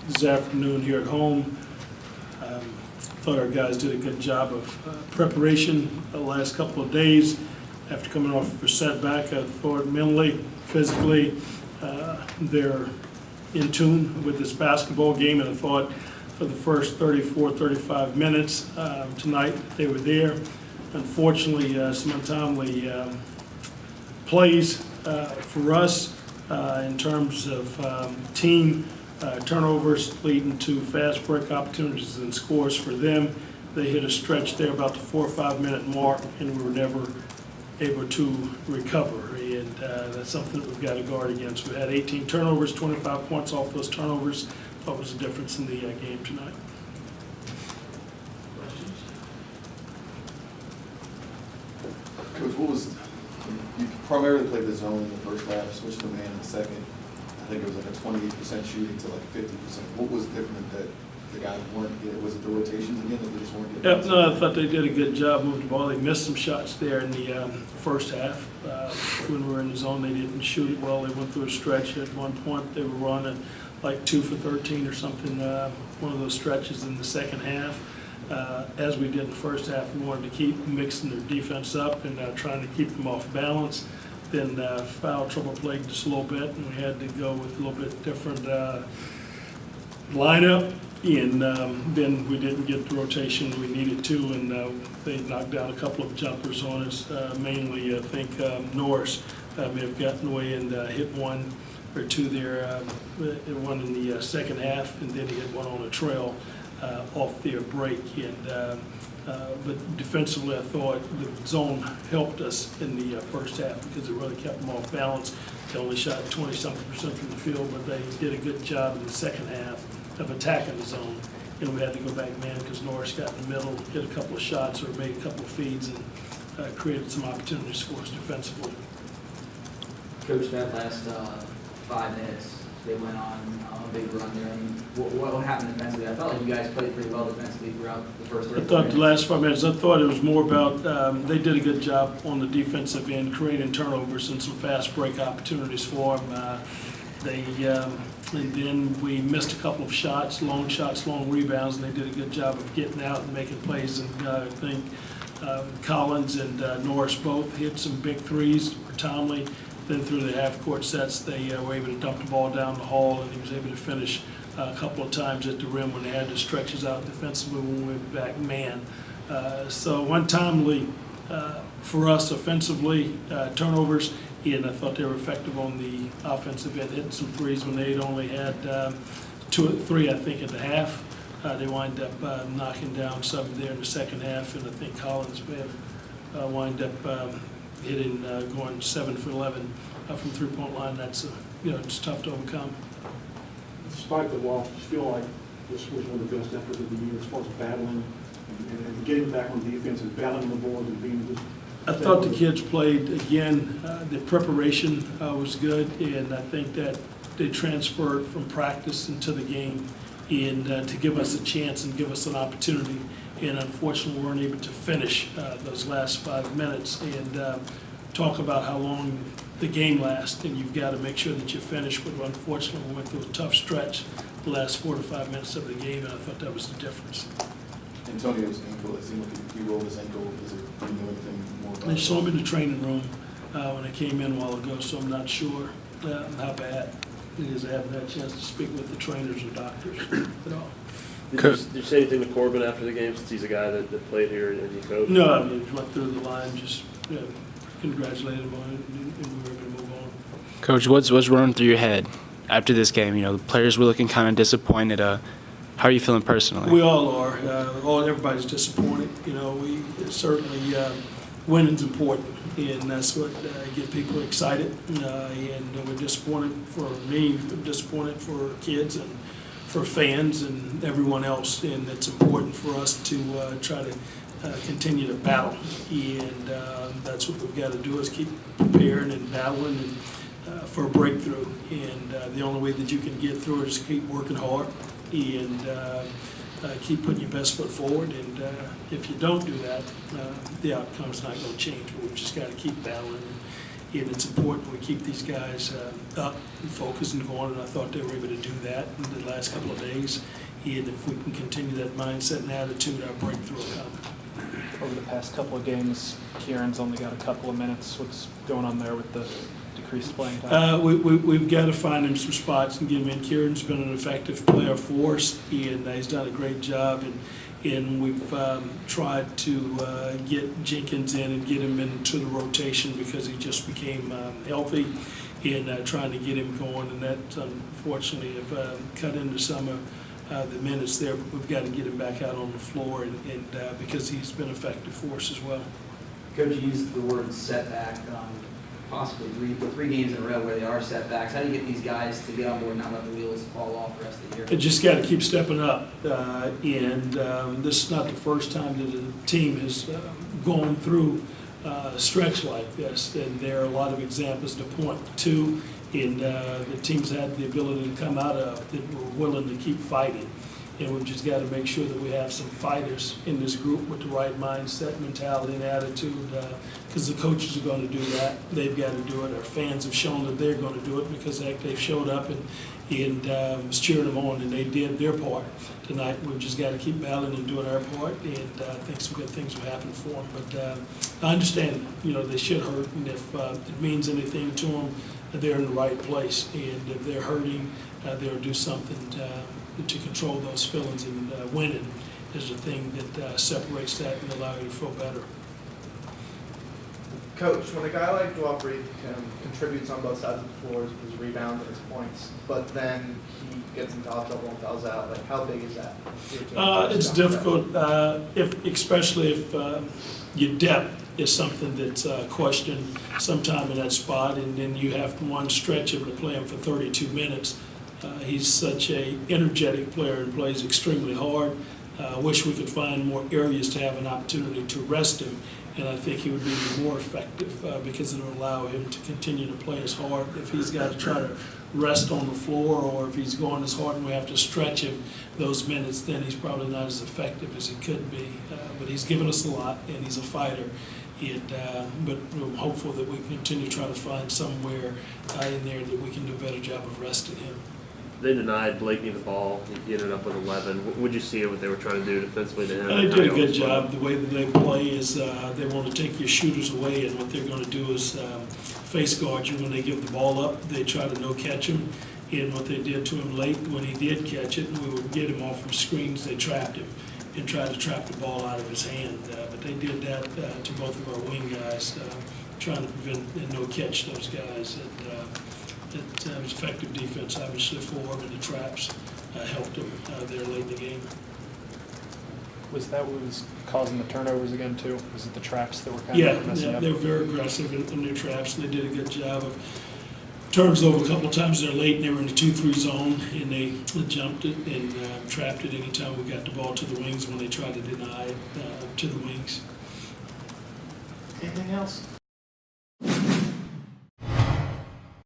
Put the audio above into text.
this afternoon here at home. Thought our guys did a good job of preparation the last couple of days. After coming off of a setback, I thought mentally, physically, they're in tune with this basketball game, and I thought for the first 34, 35 minutes tonight they were there. Unfortunately, some untimely plays for us in terms of team turnovers leading to fast break opportunities and scores for them. They hit a stretch there about the 4 or 5 minute mark, and we were never able to recover, and that's something that we've got to guard against. We had 18 turnovers, 25 points off those turnovers. Thought was the difference in the game tonight. Coach, you primarily played the zone in the first half, switched to man in the second. I think it was like a 28% shooting to like 50%. What was different that the guys weren't getting? Was it the rotations again that they just weren't getting? Yep, no, I thought they did a good job moving the ball. They missed some shots there in the first half. When we were in the zone, they didn't shoot it well. They went through a stretch. At one point, they were running like 2 for 13 or something, one of those stretches in the second half. As we did in the first half, we wanted to keep mixing their defense up and trying to keep them off balance. Then foul trouble plagued us a little bit, and we had to go with a little bit different lineup. And then we didn't get the rotation we needed to, and they knocked down a couple of jumpers on us. Mainly, I think Norris may have gotten away and hit 1 or 2 there, one in the second half, and then he hit one on a trail off their break. And but defensively, I thought the zone helped us in the first half because it really kept them off balance. They only shot 20-something% from the field, but they did a good job in the second half of attacking the zone. And we had to go back man because Norris got in the middle, hit a couple of shots or made a couple of feeds, and created some opportunities for us defensively. Coach, that last 5 minutes, they went on a big run there. I mean, what happened defensively? I felt like you guys played pretty well defensively throughout the first 30 I thought minutes. the last 5 minutes, I thought it was more about they did a good job on the defensive end, creating turnovers and some fast break opportunities for them. And then we missed a couple of shots, long rebounds, and they did a good job of getting out and making plays. And I think Collins and Norris both hit some big threes, were timely. Then through the half-court sets, they were able to dump the ball down the hall, and he was able to finish a couple of times at the rim when they had to stretch us out defensively when we went back man. So untimely for us offensively, turnovers, and I thought they were effective on the offensive end, hitting some threes when they'd only had 2 or 3, I think, at the half. They wind up knocking down some there in the second half, and I think Collins may have wind up hitting, going 7 for 11 from three-point line. That's, it's tough to overcome. Despite the loss, you feel like this was one of the best efforts of the year as far as battling and getting back on defense and battling the boards and being just. I thought the kids played, again, the preparation was good, and I think that they transferred from practice into the game and to give us a chance and give us an opportunity. And unfortunately, we weren't able to finish those last 5 minutes and talk about how long the game lasts, and you've got to make sure that you finish. But unfortunately, we went through a tough stretch the last 4 to 5 minutes of the game, and I thought that was the difference. Antonio's ankle, it seemed like he rolled his ankle. Is it, do you know anything more about They it? saw him in the training room when I came in a while ago, so I'm not sure how bad it is. I haven't had a chance to speak with the trainers or doctors at all. Did you say anything to Corbin after the game, since he's a guy that played here and you coached? No, I mean, went through the line, just congratulated him on it, and we were able to move on. Coach, what's running through your head after this game? The players were looking kind of disappointed. How are you feeling personally? We all are. Everybody's disappointed. We certainly winning's important, and that's what get people excited. And we're disappointed for me. I'm disappointed for kids and for fans and everyone else. And it's important for us to try to continue to battle. And that's what we've got to do is keep preparing and battling and for a breakthrough. And the only way that you can get through it is keep working hard and keep putting your best foot forward. And if you don't do that, the outcome's not going to change. But we've just got to keep battling and it's important we keep these guys up and focused and going, and I thought they were able to do that in the last couple of days. And if we can continue that mindset and attitude, our breakthrough will come. Over the past couple of games, Kieran's only got a couple of minutes. What's going on there with the decreased playing time? We've got to find him some spots and get him in. Kieran's been an effective player for us, and he's done a great job. And we've tried to get Jenkins in and get him into the rotation because he just became healthy, and trying to get him going. And that, unfortunately, have cut into some of the minutes there. But we've got to get him back out on the floor, and because he's been effective for us as well. Coach, you used the word setback, possibly three games in a row where they are setbacks. How do you get these guys to get on board and not let the wheels fall off the rest of the year? It just got to keep stepping up, and this is not the first time that the team has gone through a stretch like this, and there are a lot of examples to point to, and the teams had the ability to come out of that were willing to keep fighting. And we've just got to make sure that we have some fighters in this group with the right mindset, mentality, and attitude, because the coaches are going to do that. They've got to do it. Our fans have shown that they're going to do it because they've showed up and was cheering them on, and they did their part tonight. We've just got to keep battling and doing our part, and I think some good things will happen for them. But I understand, they should hurt, and if it means anything to them, they're in the right place. And if they're hurting, they'll do something to control those feelings, and winning is the thing that separates that and allow you to feel better. Coach, when a guy like Joffrey contributes on both sides of the floor with his rebounds and his points, but then he gets in foul trouble and fouls out, how big is that? It's difficult, especially if your depth is something that's questioned sometime in that spot, and then you have one stretch of him to play him for 32 minutes. He's such a energetic player and plays extremely hard. I wish we could find more areas to have an opportunity to rest him, and I think he would be even more effective because it would allow him to continue to play as hard. If he's got to try to rest on the floor, or if he's going as hard and we have to stretch him those minutes, then he's probably not as effective as he could be. But he's given us a lot, and he's a fighter. But we're hopeful that we can continue to try to find somewhere in there that we can do a better job of resting him. They denied Blakeney the ball. He ended up with 11. Would you see what they were trying to do defensively to him? They did a good job. The way that they play is they want to take your shooters away, and what they're going to do is face guard you when they give the ball up. They try to no-catch him, and what they did to him late when he did catch it, and we would get him off from screens, they trapped him and tried to trap the ball out of his hand. But they did that to both of our wing guys, trying to prevent and no-catch those guys. It was effective defense, obviously, for him, and the traps helped him there late in the game. Was that what was causing the turnovers again, too? Was it the traps that were kind of messing up? They were very aggressive in their traps, and they did a good job of turns over a couple of times. They're late, and they were in the 2-3 zone, and they jumped it and trapped it anytime we got the ball to the wings when they tried to deny it to the wings. Anything else?